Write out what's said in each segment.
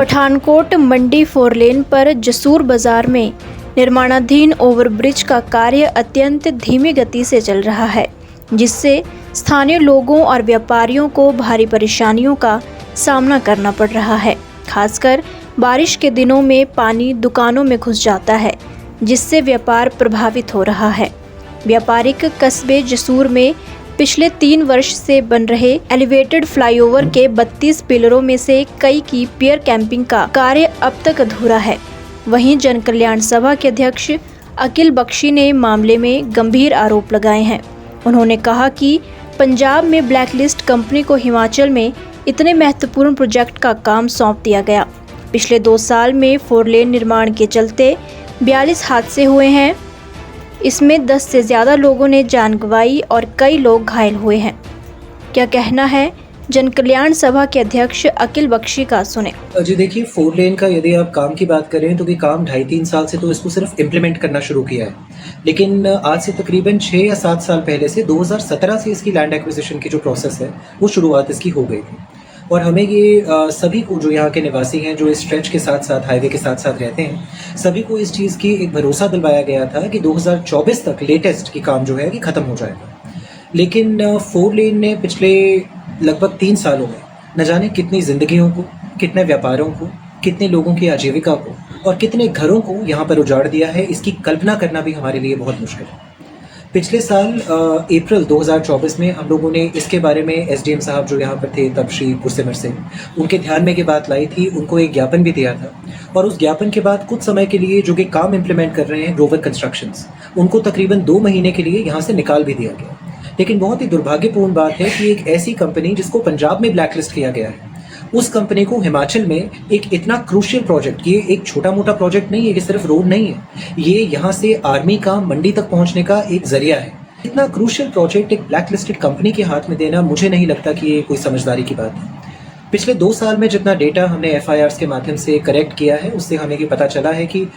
पठानकोट मंडी 4 लेन पर जसूर बाजार में निर्माणाधीन ओवरब्रिज का कार्य अत्यंत धीमी गति से चल रहा है, जिससे स्थानीय लोगों और व्यापारियों को भारी परेशानियों का सामना करना पड़ रहा है। खासकर बारिश के दिनों में पानी दुकानों में घुस जाता है, जिससे व्यापार प्रभावित हो रहा है। व्यापारिक कस्बे जसूर में पिछले 3 वर्ष से बन रहे एलिवेटेड फ्लाईओवर के 32 पिलरों में से कई की पियर कैंपिंग का कार्य अब तक अधूरा है। वहीं जन कल्याण सभा के अध्यक्ष अकिल बख्शी ने मामले में गंभीर आरोप लगाए हैं। उन्होंने कहा कि पंजाब में ब्लैकलिस्ट कंपनी को हिमाचल में इतने महत्वपूर्ण प्रोजेक्ट का काम सौंप दिया गया। पिछले 2 साल में 4 लेन निर्माण के चलते 42 हादसे हुए हैं। इसमें 10 से ज़्यादा लोगों ने जान गंवाई और कई लोग घायल हुए हैं। क्या कहना है जन कल्याण सभा के अध्यक्ष अकिल बख्शी का, सुने। जी देखिए, 4 लेन का यदि आप काम की बात करें तो कि काम 2.5-3 साल से तो इसको सिर्फ इम्प्लीमेंट करना शुरू किया है, लेकिन आज से तकरीबन 6 या 7 साल पहले से 2017 से इसकी लैंड एक्विजिशन की जो प्रोसेस है वो शुरुआत इसकी हो गई थी। और हमें ये सभी को, जो यहाँ के निवासी हैं, जो इस स्ट्रेच के साथ साथ हाईवे के साथ साथ रहते हैं, सभी को इस चीज़ की एक भरोसा दिलवाया गया था कि 2024 तक लेटेस्ट की काम जो है कि ख़त्म हो जाएगा। लेकिन 4 लेन ने पिछले लगभग 3 सालों में न जाने कितनी ज़िंदगियों को, कितने व्यापारों को, कितने लोगों की आजीविका को और कितने घरों को यहाँ पर उजाड़ दिया है, इसकी कल्पना करना भी हमारे लिए बहुत मुश्किल है। पिछले साल अप्रैल 2024 में हम लोगों ने इसके बारे में एसडीएम साहब जो यहाँ पर थे तब श्री पुरसिमर से, उनके ध्यान में ये बात लाई थी, उनको एक ज्ञापन भी दिया था। और उस ज्ञापन के बाद कुछ समय के लिए जो कि काम इम्प्लीमेंट कर रहे हैं ग्रोवर कंस्ट्रक्शंस, उनको तकरीबन 2 महीने के लिए यहाँ से निकाल भी दिया गया। लेकिन बहुत ही दुर्भाग्यपूर्ण बात है कि एक ऐसी कंपनी जिसको पंजाब में ब्लैकलिस्ट किया गया है, उस कंपनी को हिमाचल में एक इतना क्रूशियल प्रोजेक्ट, ये एक छोटा मोटा प्रोजेक्ट नहीं है, ये सिर्फ रोड नहीं है, ये यहाँ से आर्मी का मंडी तक पहुँचने का एक जरिया है। इतना क्रूशियल प्रोजेक्ट एक ब्लैकलिस्टेड कंपनी के हाथ में देना, मुझे नहीं लगता कि ये कोई समझदारी की बात है। पिछले 2 साल में जितना डेटा हमने FIRs के माध्यम से करेक्ट किया है, उससे हमें ये पता चला है कि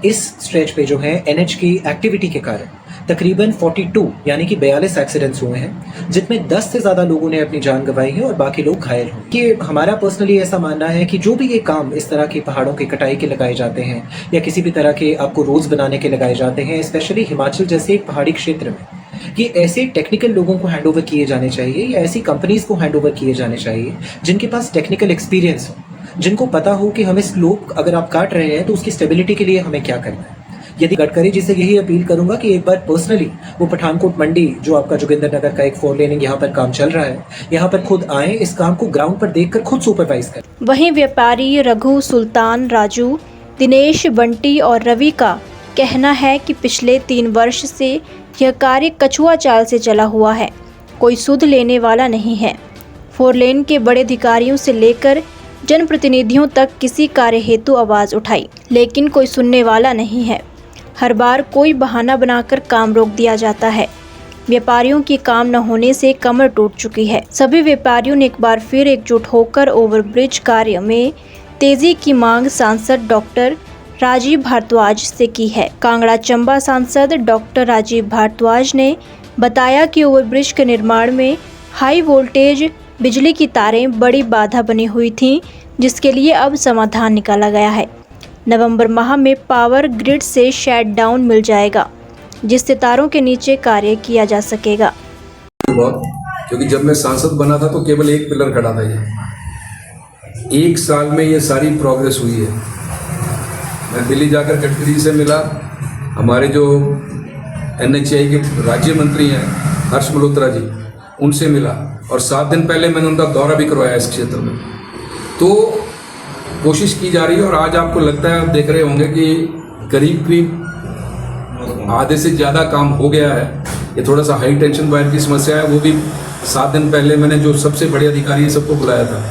इस स्ट्रेच पे जो है NH की एक्टिविटी के कारण तकरीबन 42 यानी कि 42 एक्सीडेंट्स हुए हैं, जिसमें 10 से ज़्यादा लोगों ने अपनी जान गंवाई है और बाकी लोग घायल हुए। कि हमारा पर्सनली ऐसा मानना है कि जो भी ये काम इस तरह के पहाड़ों की कटाई के लगाए जाते हैं या किसी भी तरह के आपको रोड्स बनाने के लगाए जाते हैं, स्पेशली हिमाचल जैसे एक पहाड़ी क्षेत्र में, ये ऐसे टेक्निकल लोगों को हैंडओवर किए जाने चाहिए या ऐसी कंपनीज को हैंडओवर किए जाने चाहिए जिनके पास टेक्निकल एक्सपीरियंस हो, जिनको पता हो कि हमें स्लोप अगर आप काट रहे हैं तो उसकी स्टेबिलिटी के लिए हमें क्या करना है। यदि गडकरी जी से यही अपील करूंगा कि एक बार पर्सनली वो पठानकोट मंडी, जो आपका जोगिंद्रनगर का एक 4 लेनिंग यहाँ पर काम चल रहा है, यहाँ पर खुद आए, इस काम को ग्राउंड पर देखकर खुद सुपरवाइज करें। वहीं व्यापारी रघु, सुल्तान, राजू, दिनेश, बंटी और रवि का कहना है कि पिछले 3 वर्ष से यह कार्य कछुआ चाल से चला हुआ है, कोई सुध लेने वाला नहीं है। 4 लेन के बड़े अधिकारियों से लेकर जनप्रतिनिधियों तक किसी कार्य हेतु आवाज़ उठाई, लेकिन कोई सुनने वाला नहीं है। हर बार कोई बहाना बनाकर काम रोक दिया जाता है। व्यापारियों की काम न होने से कमर टूट चुकी है। सभी व्यापारियों ने एक बार फिर एकजुट होकर ओवरब्रिज कार्य में तेजी की मांग सांसद डॉक्टर राजीव भारद्वाज से की है। कांगड़ा चंबा सांसद डॉक्टर राजीव भारद्वाज ने बताया कि ओवरब्रिज के निर्माण में हाई वोल्टेज बिजली की तारें बड़ी बाधा बनी हुई थीं, जिसके लिए अब समाधान निकाला गया है। नवंबर माह में पावर ग्रिड से शट डाउन मिल जाएगा, जिससे तारों के नीचे कार्य किया जा सकेगा। क्योंकि जब मैं सांसद बना था तो केवल एक पिलर खड़ा था, ये 1 साल में ये सारी प्रोग्रेस हुई है। मैं दिल्ली जाकर गडकरी से मिला, हमारे जो NHAI के राज्य मंत्री हैं हर्ष मल्होत्रा जी, उनसे मिला और 7 दिन पहले मैंने उनका दौरा भी करवाया इस क्षेत्र में। तो कोशिश की जा रही है और आज आपको लगता है, आप देख रहे होंगे कि करीब आधे से ज़्यादा काम हो गया है। ये थोड़ा सा हाई टेंशन वायर की समस्या है, वो भी 7 दिन पहले मैंने जो सबसे बड़े अधिकारी हैं सबको बुलाया था,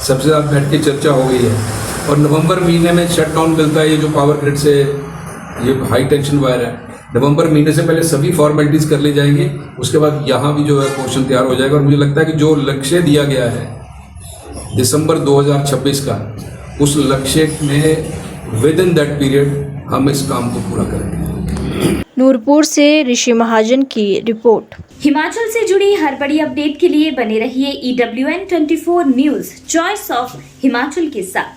सबसे साथ बैठ के चर्चा हो गई है। और नवंबर महीने में शट डाउन मिलता है, ये जो पावर ग्रिड से ये हाई टेंशन वायर है, नवंबर महीने से पहले सभी फॉर्मेलिटीज कर ली जाएंगी। उसके बाद यहाँ भी जो है पोर्शन तैयार हो जाएगा और मुझे लगता है कि जो लक्ष्य दिया गया है दिसंबर 2026 का, उस लक्ष्य में विद इन दैट पीरियड हम इस काम को पूरा करेंगे। नूरपुर से ऋषि महाजन की रिपोर्ट। हिमाचल से जुड़ी हर बड़ी अपडेट के लिए बने रहिए EWN 24 news, choice of Himachal के साथ।